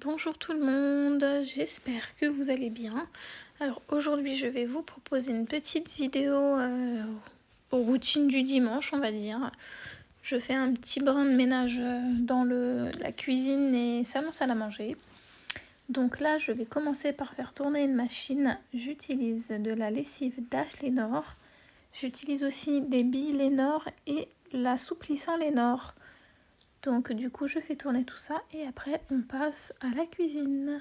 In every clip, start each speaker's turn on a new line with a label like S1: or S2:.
S1: Bonjour tout le monde, j'espère que vous allez bien. Alors aujourd'hui je vais vous proposer une petite vidéo routine du dimanche on va dire. Je fais un petit brin de ménage dans la cuisine et salon salle à manger. Donc là je vais commencer par faire tourner une machine. J'utilise de la lessive d'Ash Lénore. J'utilise aussi des billes Lénore et l'assouplissant Lénore. Donc du coup je fais tourner tout ça et après on passe à la cuisine.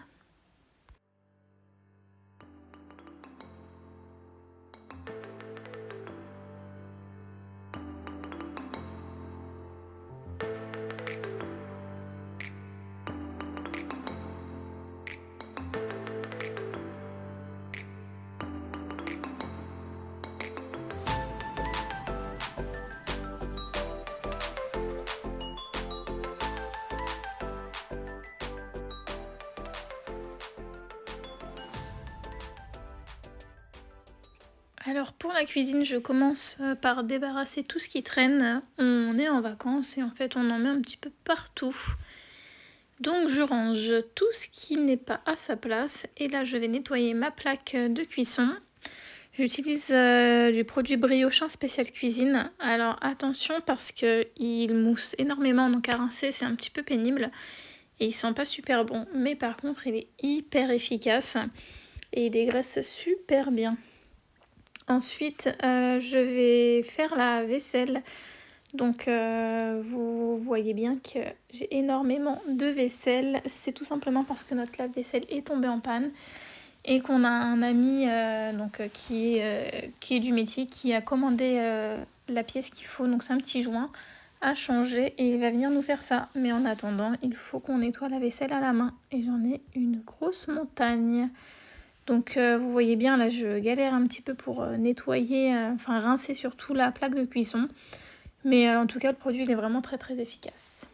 S1: Alors pour la cuisine, je commence par débarrasser tout ce qui traîne. On est en vacances et en fait on en met un petit peu partout. Donc je range tout ce qui n'est pas à sa place et là je vais nettoyer ma plaque de cuisson. J'utilise du produit Briochin spécial cuisine. Alors attention parce qu'il mousse énormément donc à rincer c'est un petit peu pénible et il sent pas super bon. Mais par contre il est hyper efficace et il dégraisse super bien. Ensuite, je vais faire la vaisselle. Donc, vous voyez bien que j'ai énormément de vaisselle. C'est tout simplement parce que notre lave-vaisselle est tombée en panne et qu'on a un ami qui est du métier qui a commandé la pièce qu'il faut. Donc, c'est un petit joint à changer et il va venir nous faire ça. Mais en attendant, il faut qu'on nettoie la vaisselle à la main et j'en ai une grosse montagne. Donc vous voyez bien là je galère un petit peu pour nettoyer, rincer surtout la plaque de cuisson. Mais en tout cas le produit il est vraiment très très efficace.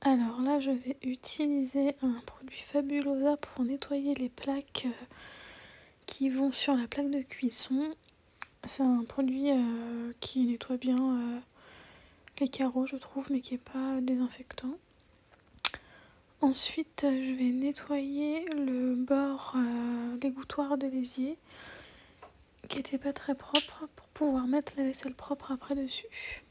S1: Alors là je vais utiliser un produit Fabulosa pour nettoyer les plaques qui vont sur la plaque de cuisson. C'est un produit qui nettoie bien les carreaux je trouve mais qui n'est pas désinfectant. Ensuite je vais nettoyer le bord l'égouttoir de l'évier qui était pas très propre pour pouvoir mettre la vaisselle propre après dessus.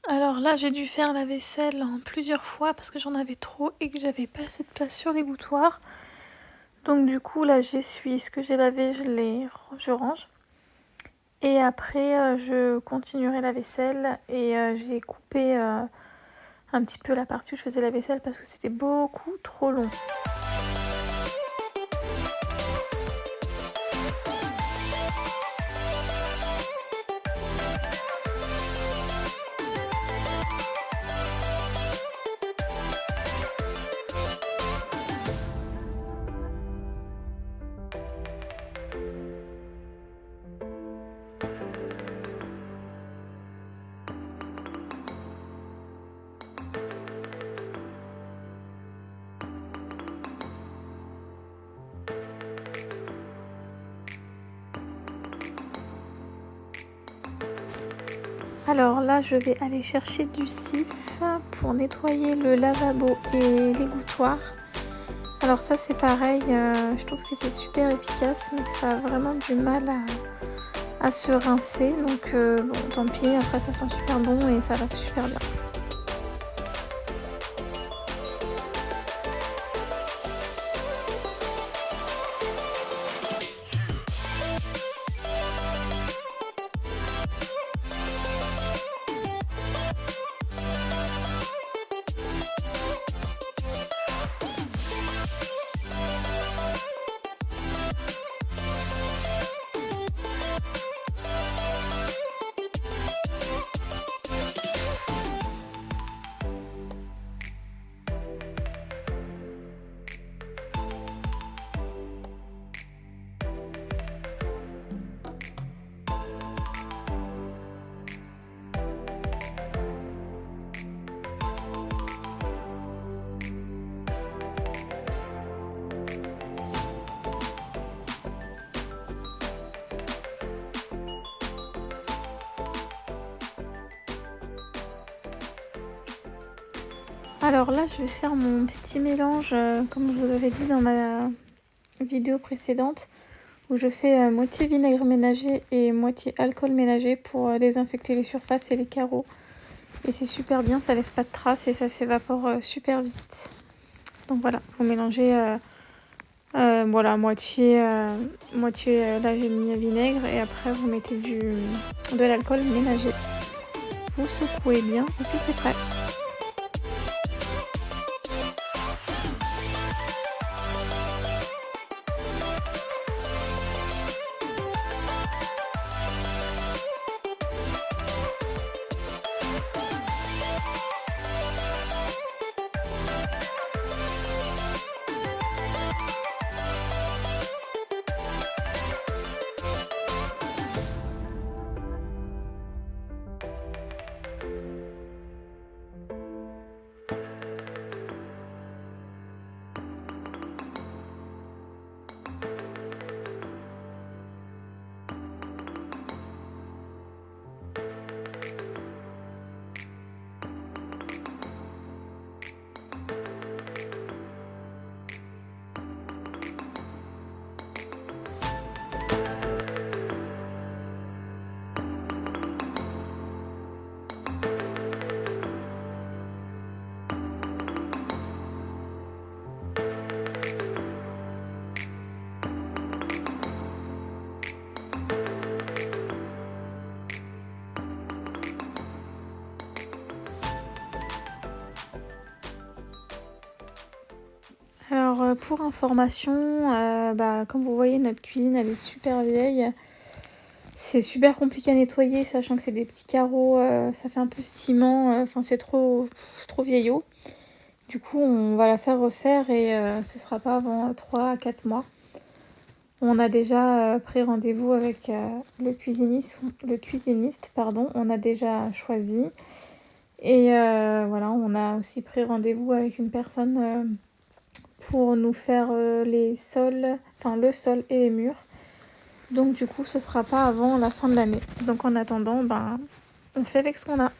S1: Alors là j'ai dû faire la vaisselle en plusieurs fois parce que j'en avais trop et que j'avais pas assez de place sur l'égouttoir. Donc du coup là j'essuie ce que j'ai lavé, je range. Et après je continuerai la vaisselle et j'ai coupé un petit peu la partie où je faisais la vaisselle parce que c'était beaucoup trop long. Alors là, je vais aller chercher du cif pour nettoyer le lavabo et l'égouttoir. Alors ça, c'est pareil, je trouve que c'est super efficace, mais que ça a vraiment du mal à se rincer. Donc bon, tant pis, après ça sent super bon et ça va super bien. Alors là, je vais faire mon petit mélange, comme je vous avais dit dans ma vidéo précédente, où je fais moitié vinaigre ménager et moitié alcool ménager pour désinfecter les surfaces et les carreaux. Et c'est super bien, ça laisse pas de traces et ça s'évapore super vite. Donc voilà, vous mélangez voilà, moitié, là j'ai mis vinaigre et après vous mettez de l'alcool ménager. Vous secouez bien et puis c'est prêt. Alors pour information, comme vous voyez, notre cuisine elle est super vieille. C'est super compliqué à nettoyer, sachant que c'est des petits carreaux, ça fait un peu ciment, c'est trop vieillot. Du coup, on va la faire refaire et ce sera pas avant 3 à 4 mois. On a déjà pris rendez-vous avec le cuisiniste, pardon, on a déjà choisi. Et voilà, on a aussi pris rendez-vous avec une personne pour nous faire les sols, le sol et les murs. Donc du coup, ce sera pas avant la fin de l'année. Donc en attendant, on fait avec ce qu'on a.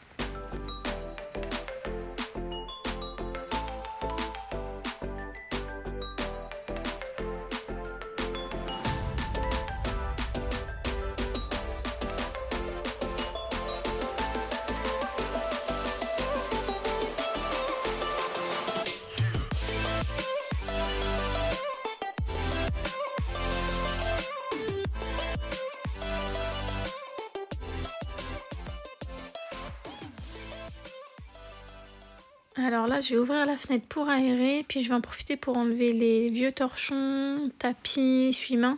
S1: Alors là, je vais ouvrir la fenêtre pour aérer, puis je vais en profiter pour enlever les vieux torchons, tapis, essuie-mains,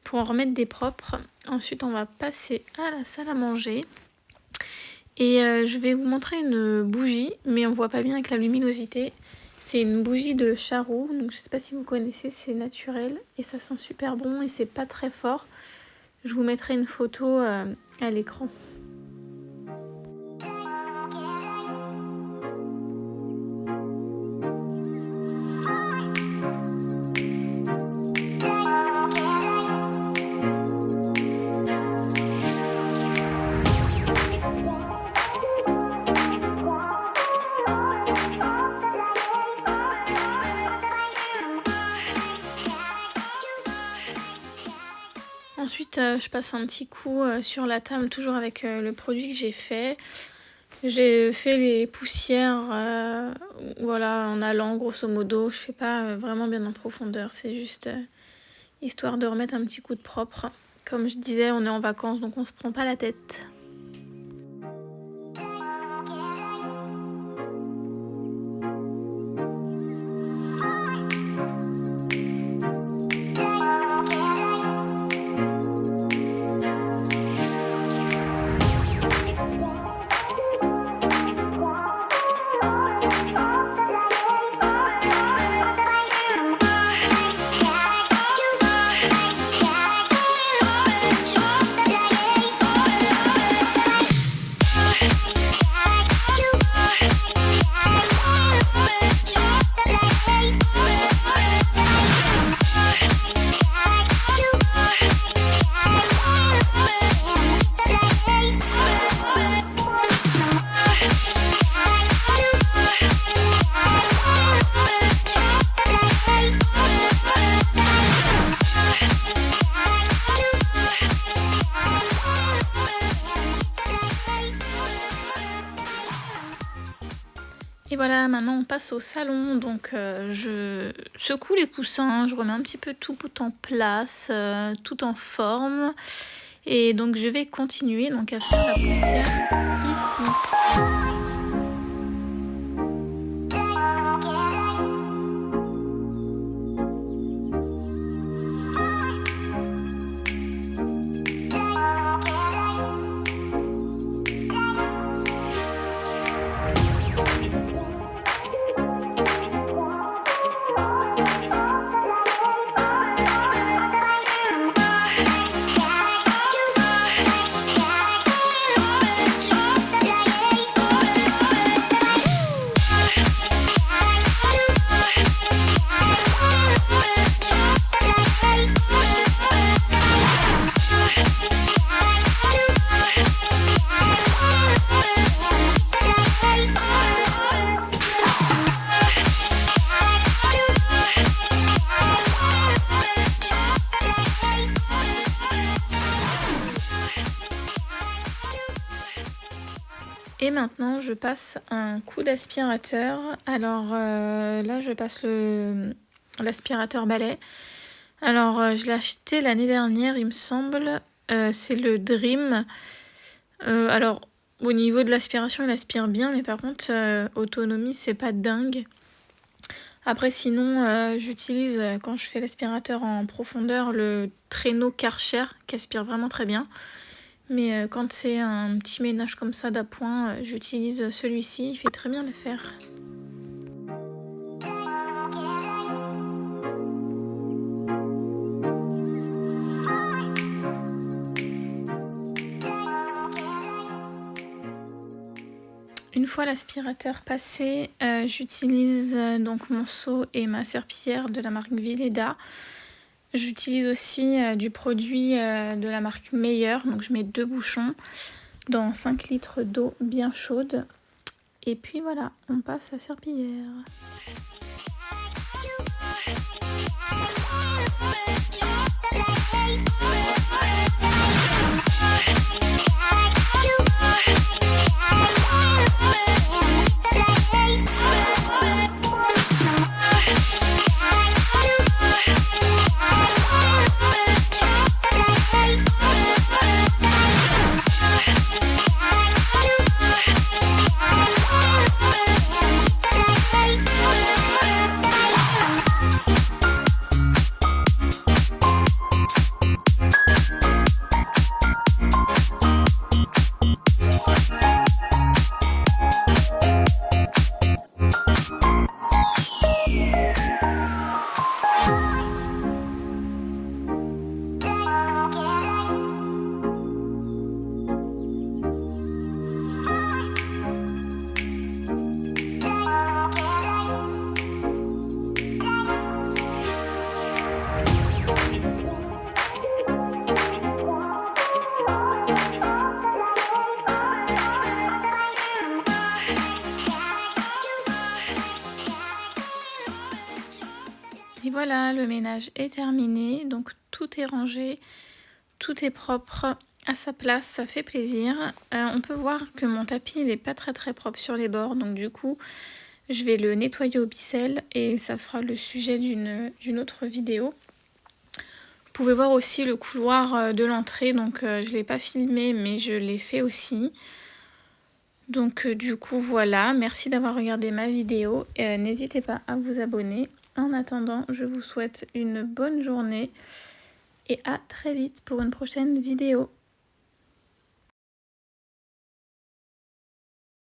S1: pour en remettre des propres. Ensuite, on va passer à la salle à manger. Et je vais vous montrer une bougie, mais on voit pas bien avec la luminosité. C'est une bougie de Charroux, donc je sais pas si vous connaissez, c'est naturel et ça sent super bon et c'est pas très fort. Je vous mettrai une photo à l'écran. Ensuite, je passe un petit coup sur la table, toujours avec le produit que j'ai fait. J'ai fait les poussières, voilà, en allant grosso modo. Je fais pas vraiment bien en profondeur, c'est juste histoire de remettre un petit coup de propre. Comme je disais, on est en vacances, donc on se prend pas la tête. Et voilà, maintenant on passe au salon, donc je secoue les coussins, je remets un petit peu tout en place, tout en forme. Et donc je vais continuer donc à faire la poussière ici. Et maintenant, je passe un coup d'aspirateur. Alors là, je passe l'aspirateur balai. Alors, je l'ai acheté l'année dernière, il me semble. C'est le Dream. Alors, au niveau de l'aspiration, il aspire bien, mais par contre, autonomie, c'est pas dingue. Après, sinon, j'utilise, quand je fais l'aspirateur en profondeur, le traîneau Karcher, qui aspire vraiment très bien. Mais quand c'est un petit ménage comme ça d'appoint, j'utilise celui-ci, il fait très bien l'affaire. Une fois l'aspirateur passé, j'utilise donc mon seau et ma serpillière de la marque Vileda. J'utilise aussi du produit de la marque Meyer, donc je mets 2 bouchons dans 5 litres d'eau bien chaude. Et puis voilà, on passe à la serpillière. Et voilà, le ménage est terminé, donc tout est rangé, tout est propre à sa place, ça fait plaisir. On peut voir que mon tapis il est pas très propre sur les bords, donc du coup je vais le nettoyer au Bicel et ça fera le sujet d'une autre vidéo. Vous pouvez voir aussi le couloir de l'entrée, donc je ne l'ai pas filmé mais je l'ai fait aussi. Donc du coup voilà, merci d'avoir regardé ma vidéo. N'hésitez pas à vous abonner. En attendant, je vous souhaite une bonne journée et à très vite pour une prochaine vidéo.